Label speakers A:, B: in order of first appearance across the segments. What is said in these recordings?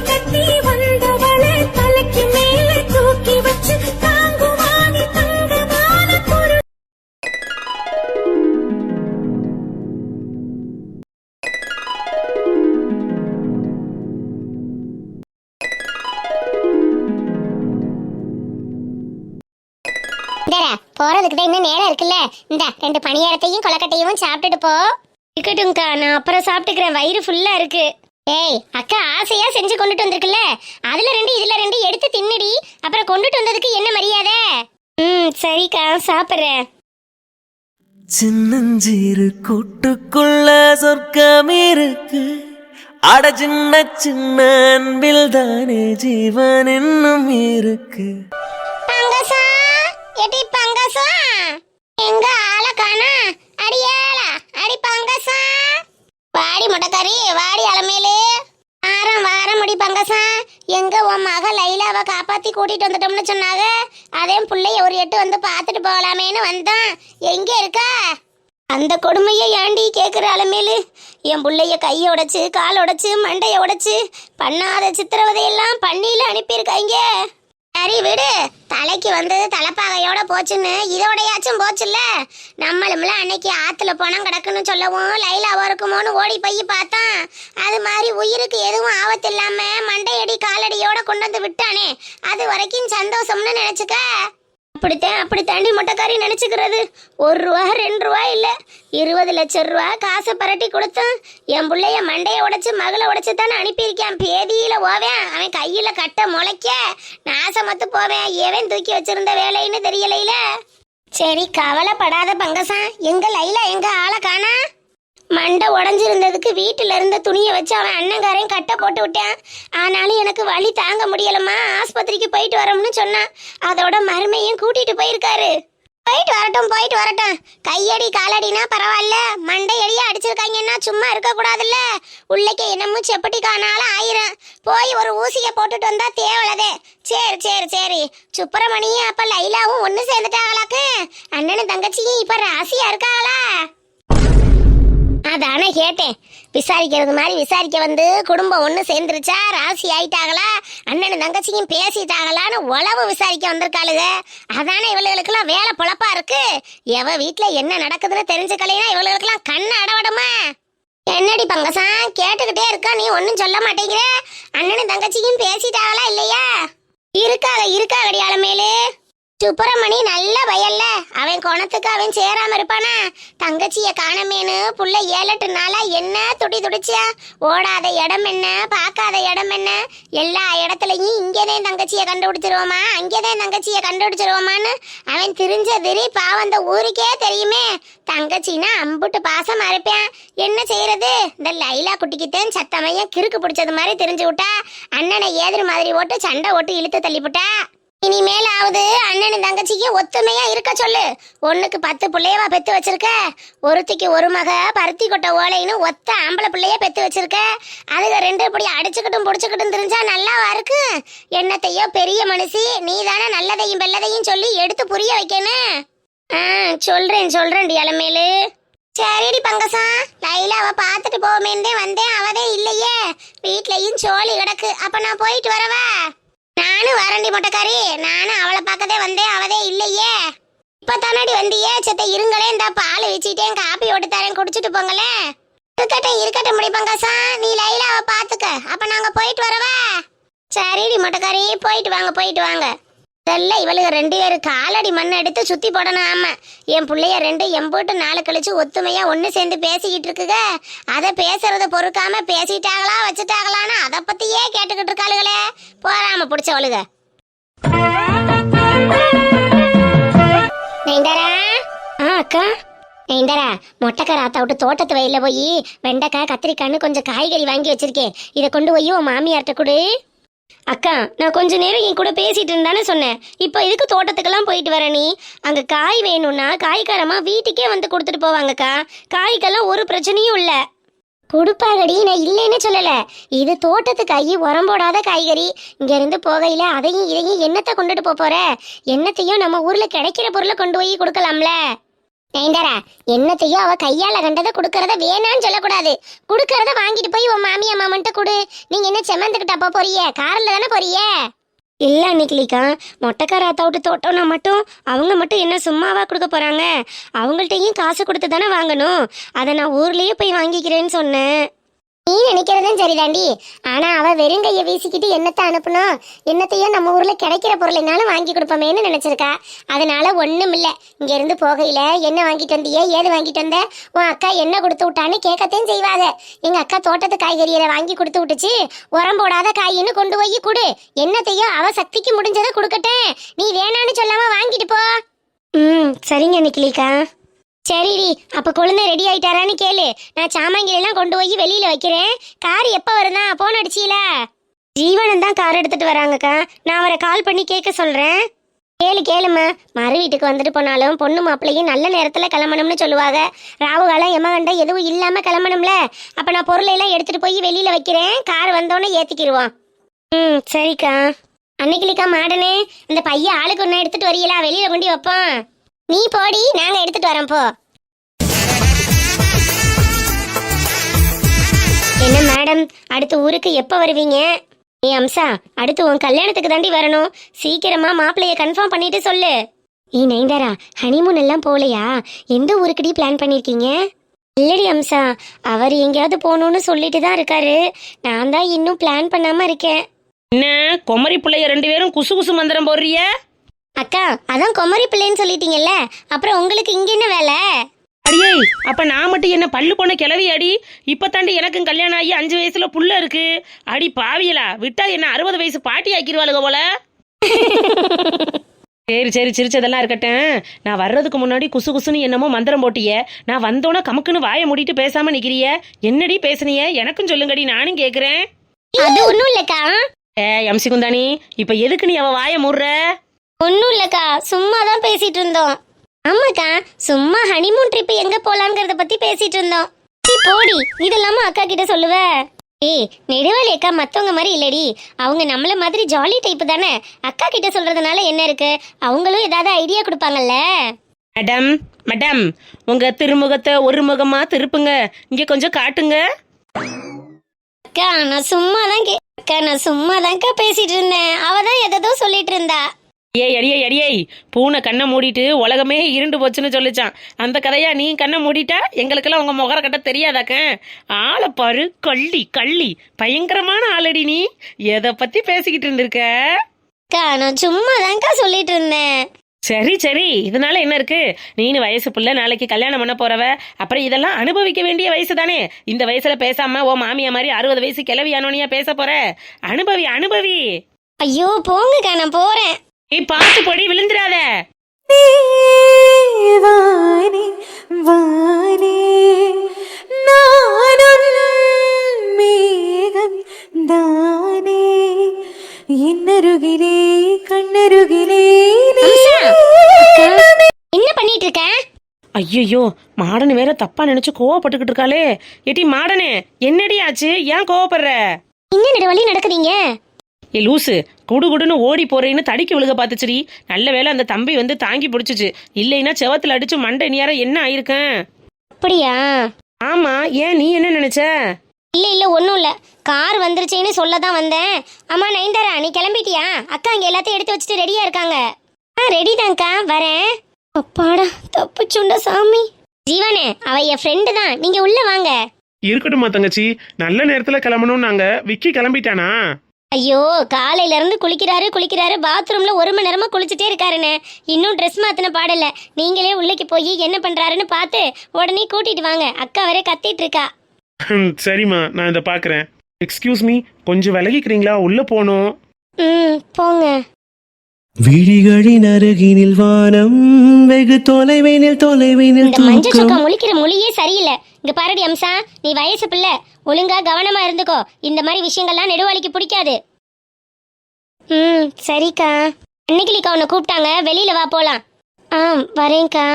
A: கட்டி வந்தவளை தலைக்கு மேல தூக்கி வச்சு தாங்குவானி தங்கமான பொருள்.
B: போறதுக்கு தான் இன்னும் நேரம் இருக்குல்ல. இந்த 2 பணியாரத்தையும் கொலக்கட்டையும் சாப்பிட்டுட்டு போ. இருக்கட்டும்க்கா, நான் அப்புறம் சாப்பிட்டுக்கிறேன், வயிறு ஃபுல்லா இருக்கு. ஏய் அக்கா ஆசையா செஞ்சு கொண்டுட்டு வந்திருக்குல்ல, அதுல 2 இதுல 2 எடுத்து தின்னுடி. அப்புறம் கொண்டுட்டு வந்ததுக்கு என்ன மரியாதை? சரிக்கா சாப்பிடுறேன்.
C: சின்னஞ்சீரு கூட்டுக்குள்ள சொர்க்கம் இருக்கு, அட சின்ன சின்ன அன்பில் தானே ஜீவன் இன்னும் இருக்கு.
B: பங்கசா எடி பங்கசா, எங்க ஆள காணா? அடியாளா அடி பங்கசா, வாடி முட்டக்கறி வாடி அலமேலு. வாரம் முடி பங்கசா, எங்க உன் மக லைலாவை காப்பாத்தி கூட்டிட்டு வந்துட்டோம்னு சொன்னாங்க. அதே பிள்ளைய ஒரு 8 வந்து பாத்துட்டு போகலாமேன்னு வந்தான். எங்க இருக்கா? அந்த கொடுமையை ஏண்டி கேக்குற அலமேலு? என் பிள்ளைய கையை உடைச்சு கால் உடைச்சு மண்டைய உடைச்சு பண்ணாத சித்திரவதையெல்லாம் பண்ணியில அனுப்பியிருக்காங்க. சரி விடு, தலைக்கு வந்தது தலைப்பாகையோட போச்சுன்னு இதோடையாச்சும் போச்சுல்ல. நம்மளும்ல அன்னைக்கு ஆத்துல பணம் கிடக்குன்னு சொல்லவும் லைலாவா இருக்குமோன்னு ஓடி போய் பார்த்தான். அது மாதிரி உயிருக்கு எதுவும் ஆபத்து இல்லாம மண்டையடி காலடியோட கொண்டு வந்து விட்டானே, அது வரைக்கும் சந்தோஷம்னு நினைச்சுக்க. அப்படி தாண்டி முட்டைக்காரி நினைச்சுக்கிறது. 1 ரூபா 2 ரூபா இல்ல, 20 லட்சம் ரூபா காசை பரட்டி கொடுத்தான். என் பிள்ளைய மண்டையை உடைச்சு மகளை உடைச்சு தானே அனுப்பியிருக்கான். பேதியில போவேன், அவன் கையில கட்ட முளைக்க நாசமத்து போவேன். எவன் தூக்கி வச்சிருந்த வேலைன்னு தெரியலையில. சரி கவலைப்படாத பங்கசா, எங்க லைலா எங்க ஆளை காணா? மண்டை உடஞ்சிருந்ததுக்கு வீட்டுல இருந்த துணியை வச்சு அவன் அண்ணங்காரையும் கட்ட போட்டு விட்டான். ஆனாலும் எனக்கு வலி தாங்க முடியலம்மா, ஆஸ்பத்திரிக்கு போயிட்டு வரோம்னு சொன்னான். அதோட மருமையும் கூட்டிட்டு போயிருக்காரு. போயிட்டு வரட்டும். கையடி காலடினா பரவாயில்ல, மண்டையடியா அடிச்சிருக்காங்கன்னா சும்மா இருக்க கூடாதுல்ல. உள்ளக்கே என்னமோ செப்பட்டி காணாலும் ஆயிரம். போய் ஒரு ஊசியை போட்டுட்டு வந்தா தேவலதே. சரி சுப்பிரமணியும் அப்ப லைலாவும் ஒண்ணு சேர்ந்துட்டாங்களாக்கு. அண்ணனும் தங்கச்சியும் இப்ப ராசியா இருக்காங்களா? அதானே கேட்டேன். விசாரிக்கிறது மாதிரி விசாரிக்க வந்து குடும்பம் ஒன்று சேர்ந்துருச்சா, ராசி ஆயிட்டாங்களா, அண்ணன் தங்கச்சியும் பேசிட்டாங்களான்னு உளவு விசாரிக்க வந்திருக்காளுங்க. அதானே இவளுகளுக்கெல்லாம் வேலை பொழப்பா இருக்கு. எவ வீட்டுல என்ன நடக்குதுன்னு தெரிஞ்சுக்கலைன்னா இவளுகளுக்கெல்லாம் கண்ணு அடவிடுமா? என்னடி பங்கசா கேட்டுக்கிட்டே இருக்கா, நீ ஒன்னும் சொல்ல மாட்டேங்கிற? அண்ணனும் தங்கச்சியும் பேசிட்டாங்களா இல்லையா? இருக்காகடி ஆளமேலு. சுப்பிரமணி நல்ல பயல்ல, அவன் குணத்துக்கு அவன் சேராம இருப்பானா? தங்கச்சிய காணமேனு புள்ள 7-8 நாளா என்ன துடிச்சியா. ஓடாத இடம் என்ன, பார்க்காத இடம் என்ன, எல்லா இடத்துலயும் இங்கேதான் தங்கச்சிய கண்டுபிடிச்சிருவோமா அங்கேதான் தங்கச்சிய கண்டுபிடிச்சிருவோமான்னு அவன் திரிஞ்சதிரி பாவம் அந்த ஊருக்கே தெரியுமே. தங்கச்சின்னா அம்புட்டு பாசமா இருப்பேன். என்ன செய்யறது? இந்த லைலா குட்டிக்கிட்டேன் சத்தமையா கிறுக்கு பிடிச்சது மாதிரி தெரிஞ்சு விட்டா. அண்ணனை ஏதிர் மாதிரி ஓட்டு சண்டை ஓட்டு இழுத்து தள்ளிவிட்டா. இனிமேலாவது அண்ணன் தங்கச்சிக்கு ஒத்துமையா இருக்க சொல்லு. 1க்கு 10 பிள்ளையவா பெத்து வச்சிருக்க. ஒருத்திக்கு ஒரு மக பருத்தி கொட்டை ஓலைன்னு ஒத்த ஆம்பளை பிள்ளைய பெத்து வச்சிருக்க. அதுக 2 இப்படி அடிச்சுக்கிட்டும் புடிச்சுக்கிட்டும் தெரிஞ்சா நல்லாவா இருக்கு? என்னத்தையோ பெரிய மனுஷி நீ தானே நல்லதையும் வெள்ளதையும் சொல்லி எடுத்து புரிய வைக்கணும். சொல்றேன் இளமேலு. சரிடி பங்கசா, லைலாவை பார்த்துட்டு போவேந்தே வந்தேன், அவதே இல்லையே. வீட்லயும் சோழி கிடக்கு. அப்ப நான் போயிட்டு வரவா? நானும் வரண்டி முட்டைக்காரி, நானும் அவளை பார்க்கதே வந்தேன், அவதே இல்லையே. இப்ப தானடி வந்தியே, செத்த இருங்களே, இந்த பால் வச்சுட்டேன், காப்பி ஓட்டு தரேன், குடிச்சிட்டு போங்களே. இருக்கட்டும் முடி பங்கசா, நீ லைலாவை பார்த்துக்க. அப்ப நாங்க போயிட்டு வரவா? சரிடி முட்டைக்காரி, போயிட்டு வாங்க. இதெல்லாம் இவளுக்கு 2 பேரும் காலடி மண் எடுத்து சுத்தி போடணும். ஆமா, என் பிள்ளைய 2 எம்போட்டு 4 கழிச்சு ஒத்துமையா ஒன்னு சேர்ந்து பேசிக்கிட்டு இருக்குங்க. அதை பேசுறத பொறுக்காம பேசிட்டாங்களா வச்சுட்டாங்களான்னு அதை பத்தியே கேட்டுக்கிட்டு இருக்காளுகளே, போறாம பிடிச்சவளுக. அக்கா நெய்ந்தரா, மொட்டைக்கார ஆத்தா விட்டு தோட்டத்து வயல்ல போய் வெண்டைக்காய் கத்திரிக்காய்னு கொஞ்சம் காய்கறி வாங்கி வச்சிருக்கேன். இதை கொண்டு போய் உன் மாமியார்ட்ட கொடு. அக்கா, நான் கொஞ்ச நேரம் என் கூட பேசிட்டு இருந்தானே சொன்னேன். இப்போ இதுக்கு தோட்டத்துக்கெல்லாம் போயிட்டு வர நீ? அங்கே காய் வேணும்னா காய்காரமா வீட்டுக்கே வந்து கொடுத்துட்டு போவாங்கக்கா. காய்க்கெல்லாம் ஒரு பிரச்சனையும் இல்லை. கொடுப்பாகடி, நான் இல்லைன்னு சொல்லலை. இது தோட்டத்து காய், உரம் போடாத காய்கறி. இங்கேருந்து போகையில் அதையும் இதையும் என்னத்தை கொண்டுட்டு போகிற? என்னத்தையும் நம்ம ஊரில் கிடைக்கிற பொருளை கொண்டு போய் கொடுக்கலாம்ல. நைந்தாரா, என்னத்தையோ அவ கையால கண்டதை குடுக்கறத வேணான்னு சொல்லக்கூடாது. குடுக்கறத வாங்கிட்டு போய் உன் மாமியா மாமன்ட்ட குடு. நீங்க என்ன செமந்துக்கிட்டா போறிய? கார்ல தானே போறிய? இல்ல அன்னைக்கிலிக்கா, மொட்டைக்கார அத்தா விட்டு தோட்டம்னா மட்டும் அவங்க மட்டும் என்ன சும்மாவா கொடுக்க போறாங்க? அவங்கள்ட்டையும் காசு கொடுத்து தானே வாங்கணும். அதை நான் ஊர்லயே போய் வாங்கிக்கிறேன்னு சொன்னேன். நீ நினைக்கிறதும் சரிதாண்டி. ஆனா அவ வெறுங்கைய வீசிக்கிட்டு என்னத்தை அனுப்பணும், என்னத்தையும் நம்ம ஊர்ல கிடைக்கிற பொருளைனாலும் வாங்கி கொடுப்போமேன்னு நினைச்சிருக்கா. அதனால ஒண்ணும் இல்ல. இங்க இருந்து போகையில என்ன வாங்கிட்டு வந்தியே, ஏது வாங்கிட்டு வந்த, உன் அக்கா என்ன கொடுத்து விட்டான்னு கேட்கத்தையும் செய்வாங்க. எங்க அக்கா தோட்டத்து காய்கறியை வாங்கி கொடுத்து விட்டுச்சு, உரம் போடாத காயின்னு கொண்டு போய் கொடு. என்னத்தையும் அவ சக்திக்கு முடிஞ்சதை கொடுக்கட்டேன், நீ வேணான்னு சொல்லாம வாங்கிட்டு போ. சரிங்க நிக்கிலிக்கா. சரிடி, அப்ப குழந்தை ரெடி ஆயிட்டாரான்னு கேளு. நான் சாமான்களெல்லாம் கொண்டு போய் வெளியில வைக்கிறேன். கார் எப்ப வருதா? போன் அடிச்சீல? ஜீவனன் தான் கார் எடுத்துட்டு வராங்கக்கா. நான் அவரை கால் பண்ணி கேட்க சொல்றேன். கேளுமா, மறு வீட்டுக்கு வந்துட்டு போனாலும் பொண்ணு மாப்பிள்ளையும் நல்ல நேரத்துல கிளம்பணும்னு சொல்லுவாங்க. ராவுகாலம் எமகண்ட எதுவும் இல்லாம கிளம்பணும்ல. அப்ப நான் பொருளை எல்லாம் எடுத்துட்டு போய் வெளியில வைக்கிறேன். கார் வந்தோடனே ஏத்திக்கிடுவோம். சரிக்கா. அன்னைக்கிலிக்கா மாடனே, இந்த பையன் ஆளுக்கு ஒண்ணு எடுத்துட்டு வரீங்களா? வெளியில கொண்டு வைப்போம். நீ போடி, நாங்க எடுத்துட்டு வரோம் போ. என்ன மேடம், அடுத்த ஊருக்கு எப்ப வருவீங்க? நீ அம்சா, அடுத்து உன் கல்யாணத்துக்கு தாண்டி வரணும். சீக்கிரமா மாப்பிள்ளைய கன்ஃபார்ம் பண்ணிட்டு சொல்லு. நைந்தாரா, ஹனிமூன் எல்லாம் போகலையா? எந்த ஊருக்குடி பிளான் பண்ணிருக்கீங்க? இல்லடி அம்சா, அவர் எங்கேயாவது போகணும்னு சொல்லிட்டு தான் இருக்காரு. நான் தான் இன்னும் பிளான் பண்ணாம இருக்கேன்.
D: என்ன குமரி பிள்ளைய 2 பேரும் குசு குசு மந்திரம் போடுறிய?
B: அக்கா, அதான் குமரி பிள்ளைன்னு சொல்லிட்டீங்கல்ல, அப்புறம் உங்களுக்கு இங்க என்ன வேலை?
D: அடியே, அப்ப நான் மட்டும் என்ன பல்லு போன கிளவி அடி? இப்ப தாண்டி எனக்கும் கல்யாணம் ஆகி 5 வயசுல புள்ள இருக்கு. அடி பாவியலா, விட்டா என்ன 60 வயசு பாட்டி ஆக்கிடுவாளுக போல. சரி சிரிச்சதெல்லாம் இருக்கட்டும். நான் வர்றதுக்கு முன்னாடி குசு குசுன்னு என்னமோ மந்திரம் போட்டிய. நான் வந்தோன்னா கமுக்குன்னு வாயை மூடிட்டு பேசாம நிக்கிறிய. என்னடி பேசுனிய? எனக்கும் சொல்லுங்கடி, நானும் கேக்குறேன்.
B: அது ஒண்ணும் இல்லக்கா.
D: எம்சி குந்தானி, இப்ப எதுக்கு நீ அவ வாயை மூடுற?
B: ஒன்னும் இல்லக்கா, சும்மா தான் பேசிட்டு இருந்தோம். ஆமாக்கா, சும்மா ஹனிமூன் ட்ரிப் எங்க போலாங்கிறத பத்தி பேசிட்டு இருந்தோம். போடி, இதெல்லாம அக்கா கிட்ட சொல்லுவ? நெடுவாளி அக்கா மத்தவங்க மாதிரி இல்லடி. அவங்க நம்மள மாதிரி ஜாலி டைப் தானே. அக்கா கிட்ட சொல்றதுனால என்ன இருக்கு? அவங்களும் ஏதாவது ஐடியா கொடுப்பாங்கல்ல.
D: மேடம், உங்க திருமுகத்தை ஒரு முகமா திருப்புங்க. இங்க கொஞ்சம் காட்டுங்க.
B: அக்கா, நான் சும்மா தான்க்கா பேசிட்டு இருந்தேன். அவதான் எதோ சொல்லிட்டு இருந்தா.
D: அடியே, பூனை கண்ணை மூடிட்டு உலகமே இருண்டு போச்சுன்னு சொல்லிச்சான். அந்த கதையா நீ கண்ணை மூடிட்டா எங்களுக்கெல்லாம் உங்க முகர கட்ட தெரியாதாக்க? ஆளை பாரு, கள்ளி பயங்கரமான ஆளடி. நீ எதை பத்தி பேசிக்கிட்டு இருந்திருக்க?
B: அக்கா, நான் சும்மா தான்க்கா சொல்லிட்டு இருந்தேன்.
D: சரி, இதனால என்ன இருக்கு? நீனு வயசு புள்ள, நாளைக்கு கல்யாணம் பண்ண போறவ. அப்புறம் இதெல்லாம் அனுபவிக்க வேண்டிய வயசு தானே. இந்த வயசுல பேசாம ஓ மாமியா மாதிரி 60 வயசு கிளவியானோனியா பேச போற? அனுபவி.
B: ஐயோ போங்கக்கா, நான் போறேன்.
D: நீ பார்த்து பொடி, விழுந்துடாத.
A: வானே வானே நானும் மேகம் தானே என்னருகிலே கண்ணருகிலே.
B: என்ன பண்ணிட்டு இருக்க?
D: ஐயோ, மாடனு வேற தப்பா நினைச்சு கோவப்பட்டுக்கிட்டு இருக்காளே. ஏட்டி மாடனே, என்னடி ஆச்சு? ஏன் கோவப்படுற?
B: என்ன நெடுவழி நடக்குறீங்க?
D: லூசு, குடுகுடுன்னு ஓடி போறேன்னு தடிக்க விழுக பாத்துச்சுடி. நல்ல வேளை அந்த தம்பி வந்து தாங்கி பிடிச்சிச்சு. இல்லைன்னா செவத்துல அடிச்சு மண்டை நேர என்ன ஆயிருக்கேன்.
B: அப்படியா?
D: ஆமா, ஏன் நீ என்ன நினைச்ச?
B: இல்ல ஒண்ணும் இல்ல, கார் வந்துருச்சேன்னு சொல்லதான் வந்தேன். அம்மா நைந்தாரா, நீ கிளம்பிட்டியா? அக்கா இங்க எல்லாத்தையும் எடுத்து வச்சுட்டு ரெடியா இருக்காங்க. ரெடி தான்க்கா, வரேன். அப்பாடா, தப்புச்சுண்ட சாமி. ஜீவனே, அவ என் ஃப்ரெண்டு தான். நீங்க உள்ள வாங்க.
E: இருக்கட்டுமா தங்கச்சி, நல்ல நேரத்துல கிளம்பணும். நாங்க விக்கி கிளம்பிட்டானா?
B: ஐயோ, காலையில இருந்து குளிக்கிறாரு. பாத்ரூம்ல 1 மணி நேரமா குளிச்சுட்டே இருக்காருன்னு. இன்னும் ட்ரெஸ் மாத்தின பாடல. நீங்களே உள்ளேக்கு போய் என்ன பண்றாருன்னு பார்த்து உடனே கூட்டிட்டு வாங்க. அக்கா வரை கத்திட்டு இருக்கா.
E: சரிம்மா, நான் இதை பாக்குறேன். எக்ஸ்கியூஸ் மீ, கொஞ்சம் விலகிக்கிறீங்களா? உள்ள போனோம்.
B: போங்க.
C: விழிகளின் அருகினில் வானம் வெகு தொலைவினில்
B: இந்த மஞ்சள் சொக்கா முழிக்கிற மொழியே சரியில்லை. இங்க பாருடி அம்சா, நீ வயசு பிள்ளை, ஒழுங்கா கவனமா இருந்துக்கோ. இந்த மாதிரி விஷயங்கள்லாம் நெடுவாளிக்கு பிடிக்காது. சரிக்கா. அன்னைக்கிலிக்கா உன்னை கூப்பிட்டாங்க, வெளியில வா போலாம். வரேன்க்கா.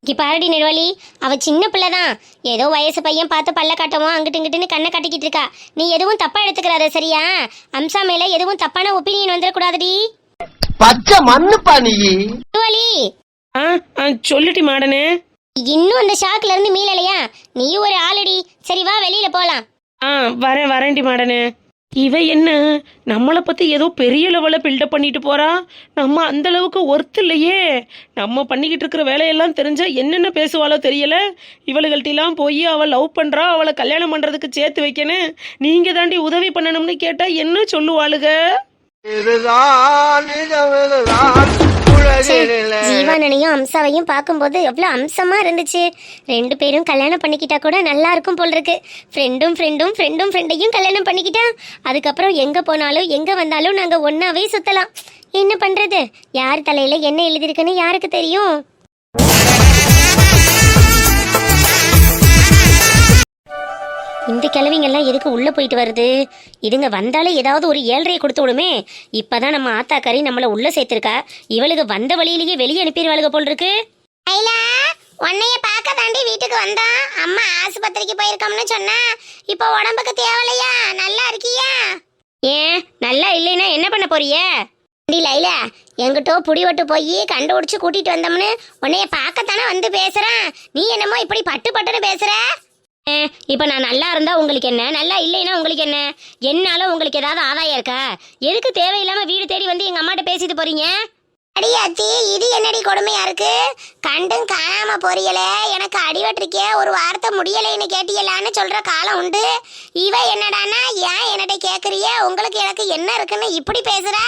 B: இங்க பாருடி நெடுவாளி, அவ சின்ன பிள்ளைதான். ஏதோ வயசு பையன் பார்த்து பல்ல காட்டவும் அங்கிட்டு இங்கிட்டுன்னு கண்ணை கட்டிக்கிட்டு இருக்கா. நீ எதுவும் தப்பா எடுத்துக்கிறாத, சரியா? அம்சா மேல எதுவும் தப்பான ஒப்பீனியன் வந்துடக்கூடாதுடி.
F: பச்சை மண்ணுப்பா நீ.
B: நெடுவாளி,
D: சொல்லிட்டி மாடனே.
B: இன்னும் அந்த ஷாக்ல இருந்து மீளலையா? நீயும் ஒரு ஆளடி. சரி வா வெளியில போலாம்.
D: வரேன்டி மாடனு. இவ என்ன நம்மளை பத்தி ஏதோ பெரிய லெவலில் பில்டப் பண்ணிட்டு போறா. நம்ம அந்த அளவுக்கு ஒர்த் இல்லையே. நம்ம பண்ணிக்கிட்டு இருக்கிற வேலையெல்லாம் தெரிஞ்சா என்னென்ன பேசுவாளோ தெரியல. இவளுகள்ட்டெல்லாம் போய் அவள் லவ் பண்றா, அவளை கல்யாணம் பண்றதுக்கு சேர்த்து வைக்கணும், நீங்க தாண்டி உதவி பண்ணணும்னு கேட்டா என்ன சொல்லுவாளுக?
B: ஜீவானனையும் அம்சாவையும் பார்க்கும்போது எவ்வளவு அம்சமா இருந்துச்சு. 2 பேரும் கல்யாணம் பண்ணிக்கிட்டா கூட நல்லா இருக்கும் போல் இருக்கு. ஃப்ரெண்டையும் கல்யாணம் பண்ணிக்கிட்டா அதுக்கப்புறம் எங்க போனாலும் எங்க வந்தாலும் நாங்க ஒன்னாவே சுத்தலாம். என்ன பண்றது? யார் தலையில என்ன எழுதிருக்குன்னு யாருக்கு தெரியும்? இந்த கிழவிங்கெல்லாம் எதுக்கு உள்ள போயிட்டு வருது? இதுங்க வந்தாலே ஏதாவது ஒரு 7.5 கொடுத்து விடுமே. இப்பதான் நம்ம ஆத்தாக்காரி நம்மள உள்ள சேர்த்திருக்கா. இவளுக்கு வந்த வழியிலேயே வெளியே அனுப்பிடுவாளுக போல் இருக்கு. உன்னைய பார்க்க தாண்டி வீட்டுக்கு வந்தா. அம்மா ஆஸ்பத்திரிக்கு போயிருக்கோம்னு சொன்னா. இப்போ உடம்புக்கு தேவலையா? நல்லா இருக்கியா? ஏன் நல்லா இல்லைன்னா என்ன பண்ண போறிய? லைலா, எங்கிட்டோ புடிவட்டு போய் கண்டுபிடிச்சு கூட்டிட்டு வந்தோம்னு உன்னைய பார்க்கத்தானே வந்து பேசுறேன். நீ என்னமோ இப்படி பட்டுன்னு பேசுற. இப்ப நான் நல்லா இருந்தா உங்களுக்கு என்ன, நல்லா இல்லைன்னா உங்களுக்கு என்ன? என்னால உங்களுக்கு ஏதாவது ஆதாயம் இருக்கா? எதுக்கு தேவையில்லாம வீடு தேடி வந்து எங்க அம்மாட்ட பேசிட்டு போறீங்க? அடியாத்தி, இது என்னடி கொடுமையா இருக்கு? கண்டும் காணாம போறீங்களே. எனக்கு அடிவட்டிருக்கே, ஒரு வார்த்தை முடியலைன்னு கேட்டியலான்னு சொல்ற காலம் உண்டு. இவ என்னடானா ஏன் என்னட்ட கேக்குறிய? உங்களுக்கு எனக்கு என்ன இருக்குன்னு இப்படி பேசுறா?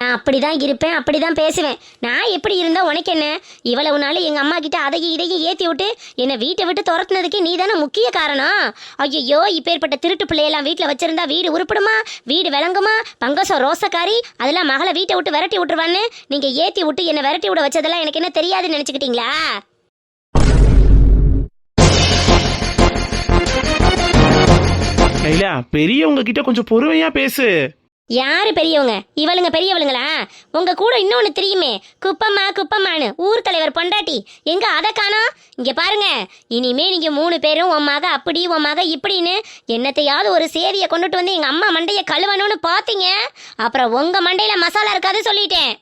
B: நான் அப்படிதான் இருப்பேன், அப்படிதான் பேசுவேன். நான் எப்படி இருந்தா உனக்கு என்ன? இவ்வளவு நாள் எங்க அம்மா கிட்ட அதையும் இதையும் ஏத்தி விட்டு என்னை வீட்டை விட்டு துரத்துனதுக்கு நீ தானே முக்கிய காரணம். ஐயோ, இப்பேற்பட்ட திருட்டு பிள்ளையெல்லாம் வீட்டுல வச்சிருந்தா வீடு உருப்படுமா? வீடு விளங்குமா? பங்கசம் ரோசக்காரி அதெல்லாம் மகளை வீட்டை விட்டு விரட்டி விட்டுருவான்னு நீங்க ஏத்தி விட்டு என்னை விரட்டி விட வச்சதெல்லாம் எனக்கு என்ன தெரியாதுன்னு நினைச்சுக்கிட்டீங்களா?
E: பெரியவங்க கிட்ட கொஞ்சம் பொறுமையா பேசு.
B: யாரு பெரியவங்க? இவளுங்க பெரியவளுங்களா? உங்க கூட இன்னொன்னு தெரியுமே, குப்பம்மான்னு ஊர் தலைவர் பொண்டாட்டி. எங்க அதை காணோம்? இங்க பாருங்க, இனிமே நீங்க 3 பேரும் உன் மக அப்படி உன் மக இப்படின்னு என்னத்தையாவது ஒரு சேதியை கொண்டுட்டு வந்து எங்க அம்மா மண்டைய கழுவணும்னு பாத்தீங்க, அப்புறம் உங்க மண்டையில மசாலா இருக்காது சொல்லிட்டேன்.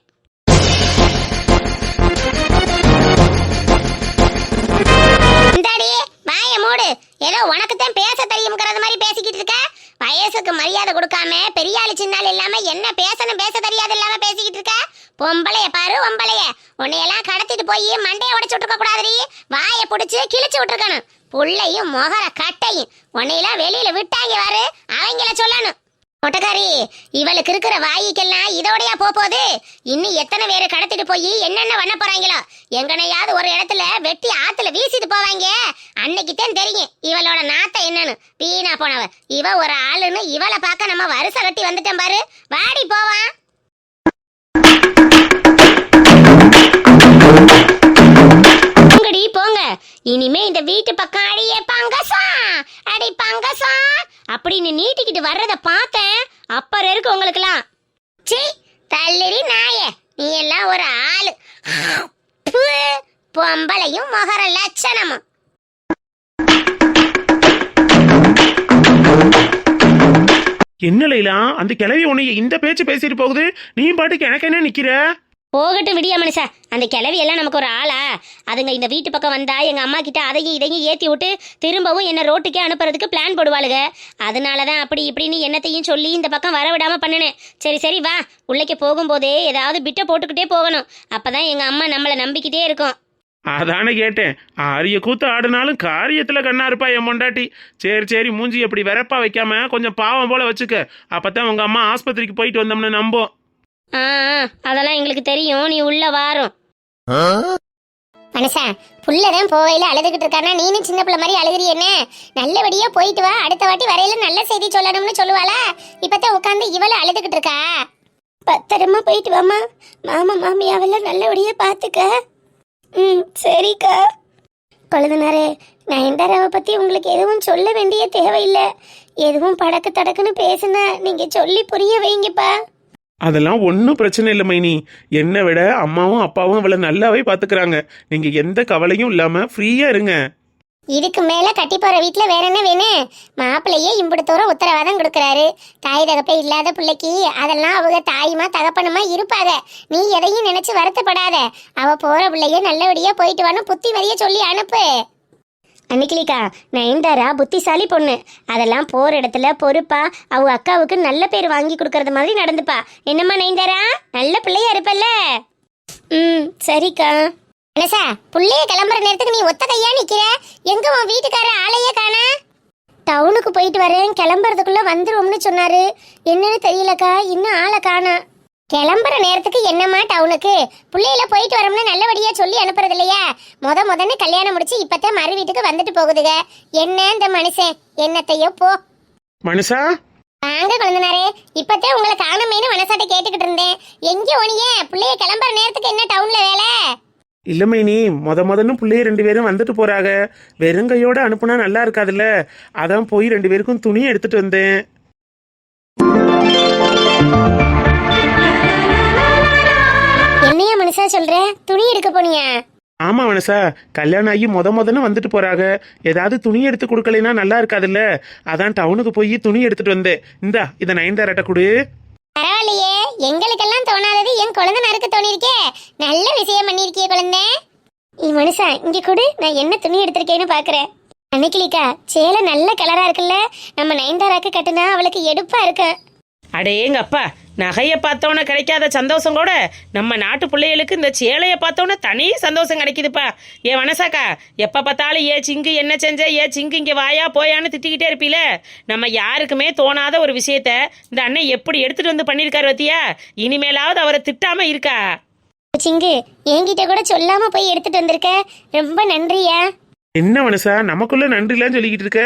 B: இந்தாடி வாய மூடு. ஏதோ உனக்குத்தான் பேச தெரியும்ங்கிறது மாதிரி பேசிக்கிட்டு இருக்க. வயசுக்கு மரியாதை கொடுக்காம பெரியாளு சின்னாள் இல்லாம என்ன பேசணும் பேச தெரியாது இல்லாம பேசிக்கிட்டு இருக்க. பொம்பளைய பாரு பொம்பளைய. உன்னையெல்லாம் கடத்திட்டு போய் மண்டைய உடைச்சு விட்டுருக்க கூடாதுரி. வாய புடிச்சு கிழிச்சு விட்டுருக்கணும். புள்ளையும் மொகர கட்டையும் உன்னையெல்லாம் வெளியில விட்டாங்க வாரு, அவங்கள சொல்லணும். மொட்டக்காரி, இவளுக்கு இருக்கிற வாய்க்கெல்லாம் இதோடையா போகுது? இன்னும் எத்தனை பேரை கடத்திட்டு போய் என்னென்ன பண்ண போறாங்களோ? எங்கனையாவது ஒரு இடத்துல வெட்டி ஆத்துல வீசிட்டு போவாங்க. அன்னைக்குத்தான் தெரியும் இவளோட நாத்தை என்னன்னு. வீணா போனவ இவ ஒரு ஆளுன்னு இவளை பார்க்க நம்ம வருஷ கட்டி வந்துட்டோம் பாரு. வாடி போவான். போங்க, இனிமே இந்த வீட்டு பக்கம் அடியே பங்கசம் அடி பங்கசம் அப்படின்னு நீட்டிக்கிட்டு வர்றத பார்த்தேன். அப்புறம் இருக்கு உங்களுக்குலாம். சீ தள்ளிடி நாயே, நீ எல்லாம் ஒரு ஆளு. பொம்பளையும் மொகர லட்சணமும்.
E: என்ன லைலா, அந்த கிளவி உன்னை இந்த பேச்சு பேசிட்டு போகுது, நீ பாட்டுக்கு எனக்கு என்ன நிக்கிற?
B: போகட்டும் விடியா மனுஷா. அந்த கிளவி எல்லாம் நமக்கு ஒரு ஆளா? அதுங்க இந்த வீட்டு பக்கம் வந்தா எங்க அம்மா கிட்ட அதையும் இதையும் ஏத்தி விட்டு திரும்பவும் என்ன ரோட்டுக்கே அனுப்புறதுக்கு பிளான் போடுவாளுங்க. அதனாலதான் அப்படி இப்படின்னு என்னத்தையும் சொல்லி இந்த பக்கம் வர விடாம பண்ணினேன். சரி வா, உள்ளே போகும்போதே ஏதாவது பிட்ட போட்டுக்கிட்டே போகணும். அப்பதான் எங்க அம்மா நம்மளை நம்பிக்கிட்டே இருக்கும்.
E: அதானே கேட்டேன். ஆரிய கூத்து ஆடுனாலும் காரியத்துல கண்ணா இருப்பா என் பொண்டாட்டி. சரி மூஞ்சி எப்படி வெறப்பா வைக்காம கொஞ்சம் பாவம் போல வச்சுக்க. அப்பதான் உங்க அம்மா ஆஸ்பத்திரிக்கு போயிட்டு வந்தோம்னு நம்போம்.
B: அதெல்லாம் எங்களுக்கு தெரியும், நீ உள்ள வாரும். மனுஷா, புள்ளதான் போவையில அழுதுகிட்டு இருக்கானா நீனும் சின்ன பிள்ளை மாதிரி அழுகுறி என்ன? நல்லபடியா போயிட்டு வா, அடுத்த வாட்டி வரையில நல்ல செய்தி சொல்லணும்னு சொல்லுவாளா? இப்பதான் உட்காந்து இவள அழுதுகிட்டு இருக்கா. பத்திரமா போயிட்டு வாமா. மாமா மாமியாவெல்லாம் நல்லபடியா பாத்துக்க. சரிக்கா. கொழுதுனாரே, நயன்தாராவை பத்தி உங்களுக்கு எதுவும் சொல்ல வேண்டிய தேவையில்லை. எதுவும் படக்கு தடக்குன்னு பேசுனா நீங்க சொல்லி புரிய வைங்கப்பா.
E: அதெல்லாம் ஒன்றும் பிரச்சனை இல்லை மைனி. என்னை விட அம்மாவும் அப்பாவும் அவளை நல்லாவே பார்த்துக்கிறாங்க. நீங்கள் எந்த கவலையும் இல்லாமல் ஃப்ரீயாக இருங்க.
B: இதுக்கு மேல கட்டி போற வீட்டுல வேற என்ன வேணும்? மாப்பிள்ளையே இம்புடு தூரம் உத்தரவாதம் கொடுக்கறாரு. தாய் தகப்பே இல்லாத பிள்ளைக்கு அதெல்லாம் அவங்க தாயுமா தகப்பனுமா இருப்பாங்க. நீ எதையும் நினைச்சு வருத்தப்படாத. அவ போற பிள்ளைய நல்லபடியா போயிட்டு வான்னு புத்தி வரிய சொல்லி அனுப்பு. அன்னிக்கிலிக்கா, நயன்தாரா புத்திசாலி பொண்ணு. அதெல்லாம் போற இடத்துல பொறுப்பா அவங்க அக்காவுக்கு நல்ல பேர் வாங்கி கொடுக்கறது மாதிரி நடந்துப்பா. என்னம்மா நயன்தாரா, நல்ல பிள்ளையா இருப்பல்ல? சரிக்கா. மனசா, புள்ளைய கிளம்புற நேரத்துக்கு நீ ஒத்த கையா நிக்கிற. எங்க உன் வீட்டுக்கார ஆளையே காணா? டவுனுக்கு போயிட்டு வரேன், கிளம்புறதுக்குள்ள வந்துருவோம்னு சொன்னாரு. என்னன்னு தெரியலக்கா, இன்னும் ஆளை காணா. கிளம்புற நேரத்துக்கு என்னம்மா டவுனுக்கு? புள்ளையில போயிட்டு வரோம்னு நல்லபடியா சொல்லி அனுப்புறது இல்லையா? முதன்னு கல்யாணம் முடிச்சு இப்பதான் மறு வீட்டுக்கு வந்துட்டு போகுதுங்க. என்ன இந்த மனுஷன் என்னத்தையோ போ.
E: மனுஷா,
B: வாங்க குழந்தனாரே. இப்பதான் உங்களை காணமேனு மனசாட்ட கேட்டுக்கிட்டு இருந்தேன். எங்க ஓனியே? புள்ளைய கிளம்புற நேரத்துக்கு என்ன டவுன்ல வேலை?
E: இல்ல மைனி, முதன்னு பிள்ளைய 2 பேரும் வந்துட்டு போறாங்க. வெறுங்கையோட அனுப்புனா நல்லா இருக்காதுல்ல, அதான் போய் 2 பேருக்கும் துணி எடுத்துட்டு வந்தேன்.
B: என்னையா மனுஷா சொல்ற? துணி எடுக்க போனியா?
E: ஆமா மனுஷா, கல்யாணம் ஆகி முதன்னு வந்துட்டு போறாங்க. ஏதாவது துணி எடுத்து கொடுக்கலைன்னா நல்லா இருக்காதுல்ல, அதான் டவுனுக்கு போய் துணி எடுத்துட்டு வந்தேன். இந்தா, இதை நயன்தாராட்ட கொடு.
B: பரவாயில்லையே, எங்களுக்கெல்லாம் தோணாதது என் குழந்தைனருக்கு தோணிருக்கே. நல்ல விஷயம் பண்ணிருக்கிய குழந்தை. மனுஷா இங்க கொடு, நான் என்ன துணி எடுத்திருக்கேன்னு பாக்குறேன். அன்னைக்கிலிக்கா, சேலை நல்ல கலரா இருக்குல்ல? நம்ம நயன்தாராக்கு கட்டுனா அவளுக்கு எடுப்பா இருக்கு.
D: அடேங்க அப்பா, நகையை பார்த்தோன்னே கிடைக்காத சந்தோஷம் கூட நம்ம நாட்டு பிள்ளைகளுக்கு இந்த சேலையை பார்த்தோன்னே தனி சந்தோஷம் கிடைக்குதுப்பா. ஏன் வனசாக்கா, எப்போ பார்த்தாலும் ஏ சிங்கு என்ன செஞ்ச, ஏ சிங்கு இங்கே வாயா போயான்னு திட்டிக்கிட்டே இருப்பீல. நம்ம யாருக்குமே தோணாத ஒரு விஷயத்த இந்த அண்ணன் எப்படி எடுத்துட்டு வந்து பண்ணியிருக்காரு பத்தியா? இனிமேலாவது அவரை திட்டாம இருக்கா?
B: சிங்கு, என்கிட்ட கூட சொல்லாம போய் எடுத்துட்டு வந்திருக்க, ரொம்ப நன்றியா.
E: என்ன மனுஷா, நமக்குள்ள நன்றிலாம் சொல்லிக்கிட்டு இருக்க?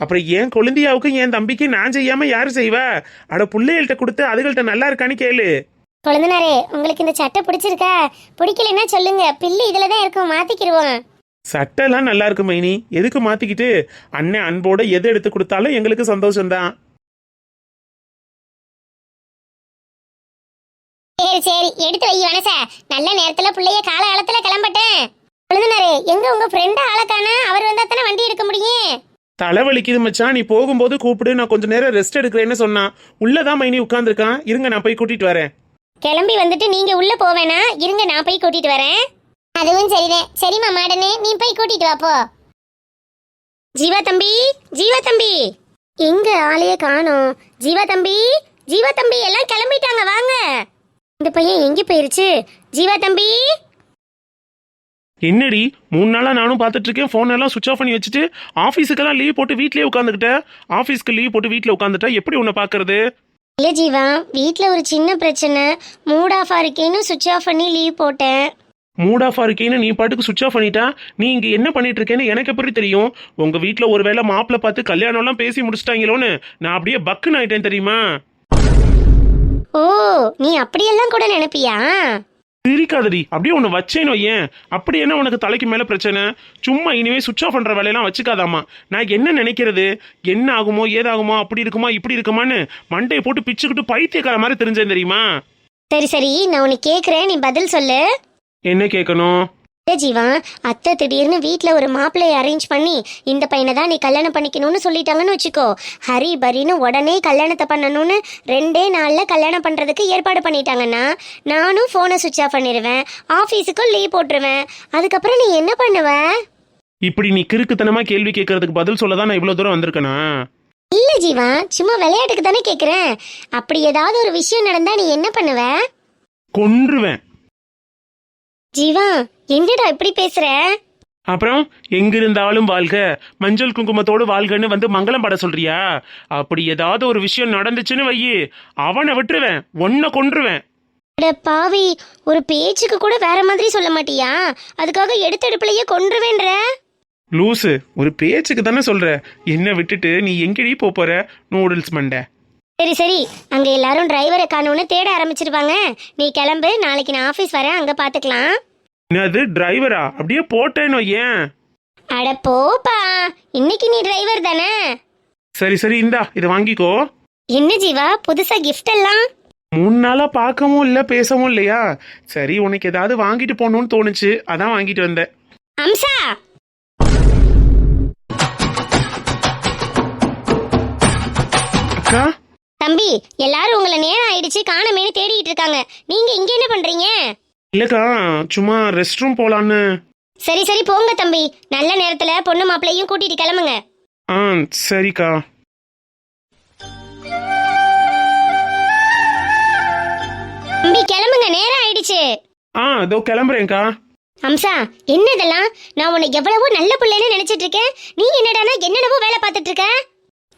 E: அப்புறம் ஏன் கொழுந்தியாவுக்கும் என் தம்பிக்கு நான் செய்யாம யாரு செய்வா? அட, பிள்ளைகள்கிட்ட கொடுத்து அதுகள்கிட்ட நல்லா இருக்கான்னு கேளு.
B: குழந்தனாரே, உங்களுக்கு இந்த சட்டை பிடிச்சிருக்கா? பிடிக்கலன்னா சொல்லுங்க, பில்லு இதுலதான் இருக்கும், மாத்திக்கிடுவோம்.
E: சட்டைலாம் நல்லா இருக்கு மைனி, எதுக்கு மாத்திக்கிட்டு? அண்ணன் அன்போட எது எடுத்து கொடுத்தாலும் எங்களுக்கு சந்தோஷம்தான்.
B: சரி எடுத்து வை வனசா. நல்ல நேரத்துல பிள்ளைய காலகாலத்துல கிளம்பட்டேன். குழந்தனாரே, எங்க உங்க ஃப்ரெண்ட் ஆளக்கானா? அவர் வந்தா தானே வண்டி எடுக்க முடியும்.
E: தலைவலிக்குது மச்சான், நீ போகும்போது கூப்பிடு, நான் கொஞ்ச நேரம் ரெஸ்ட் எடுக்கிறேன்னு சொன்னான். உள்ளதான் மைனி உட்கார்ந்துருக்கான், இருங்க நான் போய் கூட்டிட்டு வரேன்.
B: கிளம்பி வந்துட்டு நீங்க உள்ள போவேனா? இருங்க நான் போய் கூட்டிட்டு வரேன். அதுவும் சரிதான். சரிம்மா மாடனே, நீ போய் கூட்டிட்டு வா போ. ஜீவா தம்பி, ஜீவா தம்பி, எங்க ஆளையே காணோம்? ஜீவா தம்பி, ஜீவா தம்பி, எல்லாம் கிளம்பிட்டாங்க, வாங்க. இந்த பையன் எங்க போயிருச்சு? ஜீவா தம்பி.
E: என்னடி 3 நாளா நானும் பார்த்துட்டு இருக்கேன், ஃபோன் எல்லாம் சுவிச் ஆஃப் பண்ணி வச்சுட்டு ஆஃபீஸுக்கெல்லாம் லீவ் போட்டு வீட்லயே உட்காந்துக்கிட்டேன். ஆஃபீஸ்க்கு லீவ் போட்டு வீட்டில் உட்காந்துட்டா எப்படி உன்னை பார்க்கறது?
B: இல்ல ஜீவா, வீட்ல ஒரு சின்ன பிரச்சனை, மூட் ஆஃப் இருக்கேன்னு சுவிச் ஆஃப் பண்ணி லீவ் போட்டேன்.
E: மூட் ஆஃப் இருக்கேன்னு நீ பாட்டுக்கு சுவிச் ஆஃப் பண்ணிட்டா, நீ இங்க என்ன பண்ணிட்டு இருக்கேன்னு எனக்கு எப்படி தெரியும்? உங்க வீட்டில் ஒருவேளை மாப்பிள்ள பார்த்து கல்யாணம் எல்லாம் பேசி முடிச்சிட்டாங்களோன்னு நான் அப்படியே பக்குன்னு ஆயிட்டேன் தெரியுமா?
B: ஓ, நீ அப்படியெல்லாம் கூட நினைப்பியா?
E: சிரிக்காதடி, அப்படியே உன்னை வச்சேனோ. ஏன் அப்படி என்ன உனக்கு தலைக்கு மேல பிரச்சனை? சும்மா இனிமே சுவிச் ஆஃப் பண்ற வேலையெல்லாம் வச்சுக்காதாமா. நான் என்ன நினைக்கிறது, என்ன ஆகுமோ ஏதாகுமோ, அப்படி இருக்குமா இப்படி இருக்குமான்னு மண்டையை போட்டு பிச்சுக்கிட்டு பைத்தியக்கார மாதிரி தெரிஞ்சேன் தெரியுமா?
B: சரி சரி, நான் உனக்கு கேக்குறேன், நீ பதில் சொல்லு.
E: என்ன கேட்கணும்?
B: ஜீவா, அத்தை திடீர்னு வீட்ல ஒரு மாப்பிள்ளைய அரேஞ்ச் பண்ணி இந்த பையனை தான் நீ கல்யாணம் பண்ணிக்கணும்னு சொல்லிட்டாங்கன்னு வச்சுக்கோ. ஹரி பரின்னு உடனே கல்யாணத்தை பண்ணணும்னு 2 நாள்ல கல்யாணம் பண்றதுக்கு ஏற்பாடு பண்ணிட்டாங்கன்னா நானும் போனை சுவிச் ஆஃப் பண்ணிடுவேன், ஆபீஸுக்கும் லீவ் போட்டுருவேன். அதுக்கப்புறம் நீ என்ன பண்ணுவ?
E: இப்படி நீ கிறுக்குத்தனமா கேள்வி கேட்கறதுக்கு பதில் சொல்லதான் நான் இவ்வளவு தூரம் வந்திருக்கேனா?
B: இல்ல ஜீவா, சும்மா விளையாட்டுக்கு தானே கேக்குறேன். அப்படி ஏதாவது ஒரு விஷயம் நடந்தா நீ என்ன பண்ணுவ?
E: கொன்றுவேன்.
B: ஜீவா, என்னடா இப்படி பேசுற?
E: அப்புறம் எங்கிருந்தாலும் வாழ்க, மஞ்சள் குங்குமத்தோடு வாழ்கன்னு வந்து மங்களம் பட சொல்றியா? அப்படி ஏதாவது ஒரு விஷயம் நடந்துச்சுன்னு வையி, அவனை விட்டுருவேன், உன்னை கொன்றுவேன்.
B: அட பாவி, ஒரு பேச்சுக்கு கூட வேற மாதிரி சொல்ல மாட்டியா? அதுக்காக எடுத்தெடுப்புலயே கொன்றுவேன்ற?
E: லூசு, ஒரு பேச்சுக்கு தானே சொல்ற. என்ன விட்டுட்டு நீ எங்கடி போற நூடுல்ஸ் மண்டை?
B: சரி சரி, அங்க எல்லாரும் டிரைவரை காணோன்னு தேட ஆரம்பிச்சிருவாங்க. நீ கிளம்பு, நாளைக்கு நான் ஆபீஸ் வரேன், அங்க பாத்துக்கலாம்.
E: என்னது டிரைவரா? அப்படியே போட்டேனோ? ஏன்?
B: அட போப்பா, இன்னைக்கு நீ டிரைவர் தானே.
E: சரி சரி, இந்தா இதை வாங்கிக்கோ.
B: என்ன ஜீவா, புதுசா கிஃப்ட் எல்லாம்?
E: 3 நாளா பார்க்கவும் இல்ல பேசவும் இல்லையா? சரி, உனக்கு ஏதாவது வாங்கிட்டு போகணும்னு தோணுச்சு, அதான் வாங்கிட்டு வந்தேன்.
B: அம்சா,
E: அக்கா
B: தம்பி, எல்லாரும் உங்களை நேரம் ஆயிடுச்சு காணமேனு தேடிட்டு இருக்காங்க. நீங்க இங்க என்ன பண்றீங்க?
E: இல்லக்கா சும்மா ரெஸ்ட் ரூம் போலான்னு.
B: சரி சரி போங்க தம்பி, நல்ல நேரத்துல பொண்ணு மாப்பிள்ளையும் கூட்டிட்டு கிளம்புங்க.
E: ஆ சரிக்கா.
B: தம்பி கிளம்புங்க, நேரம் ஆயிடுச்சு.
E: இதோ கிளம்புறேன்க்கா.
B: அம்சா, என்ன இதெல்லாம்? நான் உன்னை எவ்வளவோ நல்ல பிள்ளைன்னு நினைச்சிட்டு இருக்கேன். நீ என்னடானா என்னென்னவோ வேலை பார்த்துட்டு இருக்க.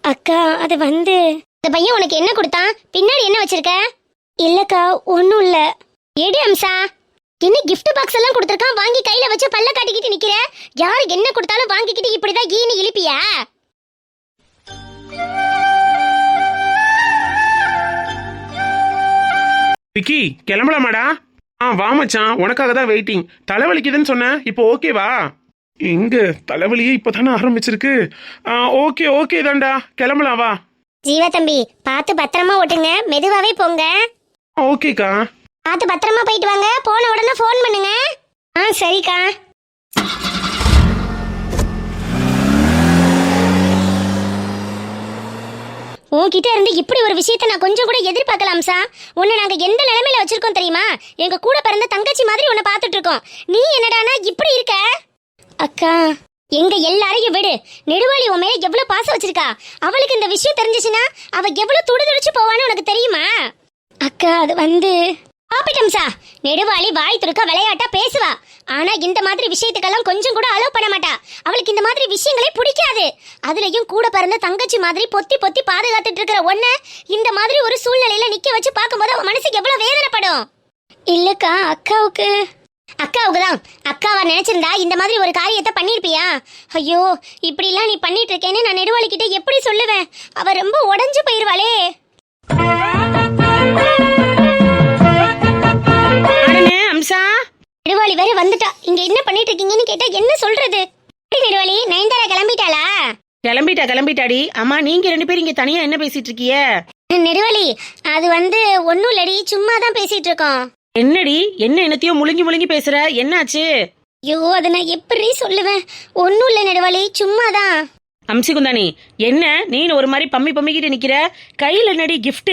B: அக்கா, அது வந்து இந்த பையன் உனக்கு என்ன கொடுத்தான்? பின்னாடி என்ன வச்சிருக்க? இல்லக்கா, ஒண்ணும் இல்ல. எடு அம்சா. என்ன gift பாக்ஸ் எல்லாம் கொடுத்திருக்கான், வாங்கி கையில வச்சு பல்ல காட்டிக்கிட்டு நிக்கிற? யாரு என்ன கொடுத்தாலும் வாங்கிக்கிட்டு இப்படிதான் ஈனி இழுப்பியா?
E: விக்கி கிளம்பலாமாடா? வா மச்சான், உனக்காக தான் வெயிட்டிங். தலைவலிக்குதுன்னு சொன்ன, இப்போ ஓகேவா? எங்க தலைவலியே இப்பதானே ஆரம்பிச்சிருக்கு. ஓகே ஓகே தான்டா, கிளம்பலாம் வா.
B: ஜீவா தம்பி, பார்த்து பத்திரமா ஓட்டுங்க, மெதுவாவே போங்க.
E: ஓகேக்கா.
B: பார்த்து பத்திரமா போயிட்டு வாங்க, போன உடனே ஃபோன் பண்ணுங்க. சரிக்கா. உன்கிட்ட இருந்து இப்படி ஒரு விஷயத்த நான் கொஞ்சம் கூட எதிர்பார்க்கலாம் சார். உன்னை நாங்க எந்த நிலைமையில வச்சிருக்கோம் தெரியுமா? எங்க கூட பிறந்த தங்கச்சி மாதிரி உன்னை பார்த்துட்டு இருக்கோம். நீ என்னடானா இப்படி இருக்க? அக்கா, எங்க எல்லாரையும் விடு. நெடுவாளி உன் மேல எவ்வளவு பாசம் வச்சிருக்கா. அவளுக்கு இந்த விஷயம் தெரிஞ்சிச்சுன்னா அவ எவ்வளவு துடிதுடிச்சு போவான்னு உனக்கு தெரியுமா? அக்கா, அது வந்து பாப்பிட்டம்சா, நெடுவாளி வாய் துடுக்க விளையாட்டா பேசுவா. ஆனா இந்த மாதிரி விஷயத்துக்கெல்லாம் கொஞ்சம் கூட அலோவ் பண்ண மாட்டா. அவளுக்கு இந்த மாதிரி விஷயங்களே பிடிக்காது. அதுலயும் கூட பிறந்த தங்கச்சி மாதிரி பொத்தி பொத்தி பாதுகாத்துட்டு இருக்கிற ஒன்ன இந்த மாதிரி ஒரு சூழ்நிலையில நிக்க வச்சு பார்க்கும்போது அவன் மனசுக்கு எவ்வளவு வேதனைப்படும். இல்லக்கா, அக்காவுக்கு தான். அக்காவா நினைச்சிருந்தா இந்த மாதிரி ஒரு காரியத்தை பண்ணிருப்பியா? ஐயோ, இப்படி எல்லாம் நீ பண்ணிட்டு இருக்கேன்னு நான் நெடுவாளி கிட்ட எப்படி சொல்லுவேன்? அவ ரொம்ப உடைஞ்சு போயிருவாளே.
D: அம்சா,
B: நெடுவாளி வேற வந்துட்டா. இங்க என்ன பண்ணிட்டு இருக்கீங்கன்னு கேட்டா என்ன சொல்றது? நெடுவாளி, நயன்தாரா கிளம்பிட்டாளா?
D: கிளம்பிட்டாடி. அம்மா, நீங்க ரெண்டு பேரும் இங்க தனியா என்ன பேசிட்டு இருக்கீங்க?
B: நெடுவாளி, அது வந்து ஒன்னும் இல்லடி, சும்மா தான் பேசிட்டு இருக்கோம்.
D: என்னடி, என்னத்தையோ முழுங்கி பேசுற, என்னாச்சு?
B: ஐயோ, அதை நான் எப்படி சொல்லுவேன்? ஒன்னும் இல்ல நெடுவாளி, சும்மாதான்.
D: அம்சிகுந்தானி, என்ன நீனு ஒரு மாதிரி பம்மிக்கிட்டு நிக்கிற? கையில என்னடி gift?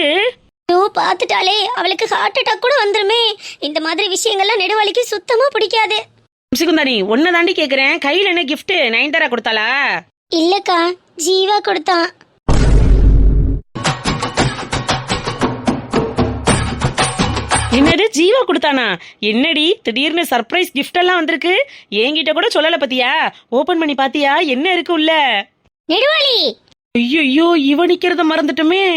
B: ஐயோ, பாத்துட்டாலே அவளுக்கு ஹார்ட் அட்டாக் கூட வந்துருமே. இந்த மாதிரி விஷயங்கள்லாம் நெடுவாளிக்கு சுத்தமா பிடிக்காது.
D: அம்சிகுந்தானி, ஒன்ன தாண்டி கேக்குறேன், கையில என்ன gift? நயன்தாரா கொடுத்தாளா?
B: இல்லக்கா, ஜீவா கொடுத்தான்.
D: என்னது, ஜீவா கொடுத்தானா? என்னடி திடீர்னு சர்ப்ரைஸ் gift எல்லாம் வந்திருக்கு? என்கிட்ட கூட சொல்லல பத்தியா? ஓபன் பண்ணி பாத்தியா என்ன இருக்கு உள்ள?
B: நெடுவாளி,
D: ஐயோ, இவ நிக்கிறத மறந்துட்டுமே.